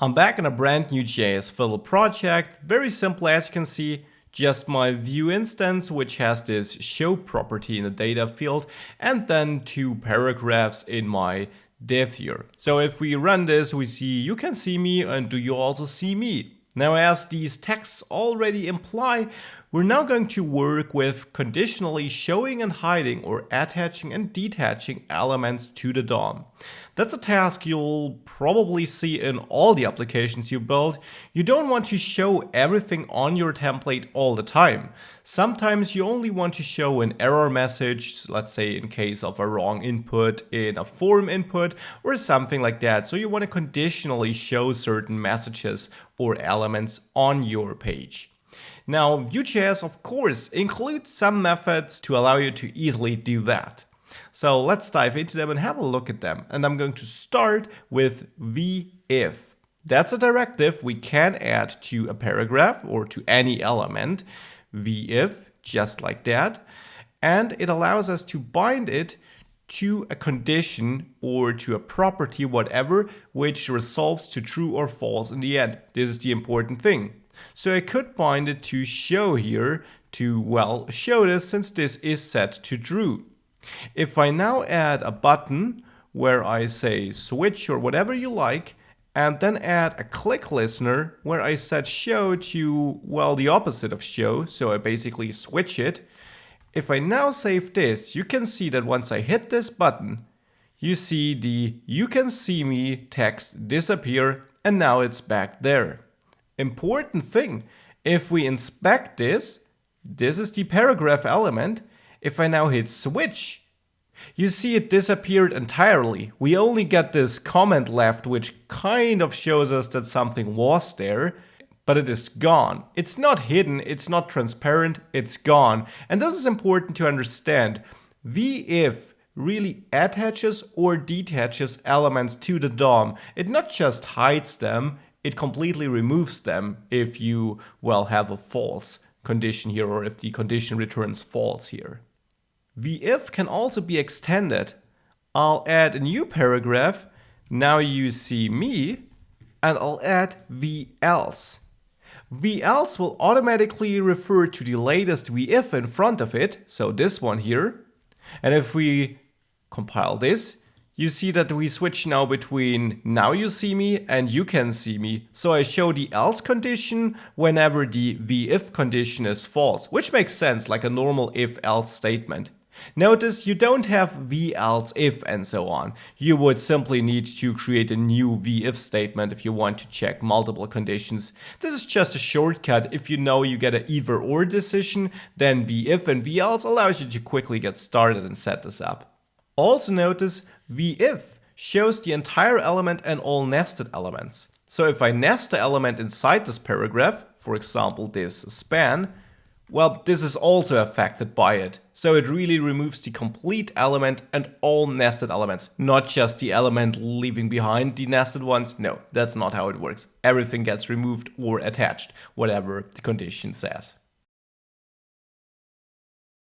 I'm back in a brand new JS Fiddle project. Very simple, as you can see, just my view instance, which has this show property in the data field, and then two paragraphs in my div here. So if we run this, we see you can see me and do you also see me? Now, as these texts already imply, we're now going to work with conditionally showing and hiding or attaching and detaching elements to the DOM. That's a task you'll probably see in all the applications you build. You don't want to show everything on your template all the time. Sometimes you only want to show an error message, let's say in case of a wrong input in a form input or something like that. So you want to conditionally show certain messages or elements on your page. Now, Vue.js, of course, includes some methods to allow you to easily do that. So let's dive into them and have a look at them. And I'm going to start with vIf. That's a directive we can add to a paragraph or to any element. vIf, just like that. And it allows us to bind it to a condition or to a property, whatever, which resolves to true or false in the end. This is the important thing. So I could bind it to show here to, well, show this since this is set to true. If I now add a button where I say switch or whatever you like, and then add a click listener where I set show to, well, the opposite of show, so I basically switch it. If I now save this, you can see that once I hit this button, you see the you can see me text disappear, and now it's back there. Important thing, if we inspect this, this is the paragraph element. If I now hit switch, you see it disappeared entirely. We only get this comment left, which kind of shows us that something was there, but it is gone. It's not hidden, it's not transparent, it's gone. And this is important to understand. vIf really attaches or detaches elements to the DOM. It not just hides them, it completely removes them if you, well, have a false condition here or if the condition returns false here. vIf can also be extended. I'll add a new paragraph. Now you see me, and I'll add vElse. vElse will automatically refer to the latest vIf in front of it, so this one here. And if we compile this, you see that we switch now between now you see me and you can see me. So I show the else condition whenever the vIf condition is false, which makes sense, like a normal if-else statement. Notice you don't have vElse if and so on. You would simply need to create a new vIf statement if you want to check multiple conditions. This is just a shortcut. If you know you get an either or decision, then vIf and vElse allows you to quickly get started and set this up. Also notice vIf shows the entire element and all nested elements. So if I nest the element inside this paragraph, for example this span, well, this is also affected by it. So it really removes the complete element and all nested elements, not just the element leaving behind the nested ones. No, that's not how it works. Everything gets removed or attached, whatever the condition says.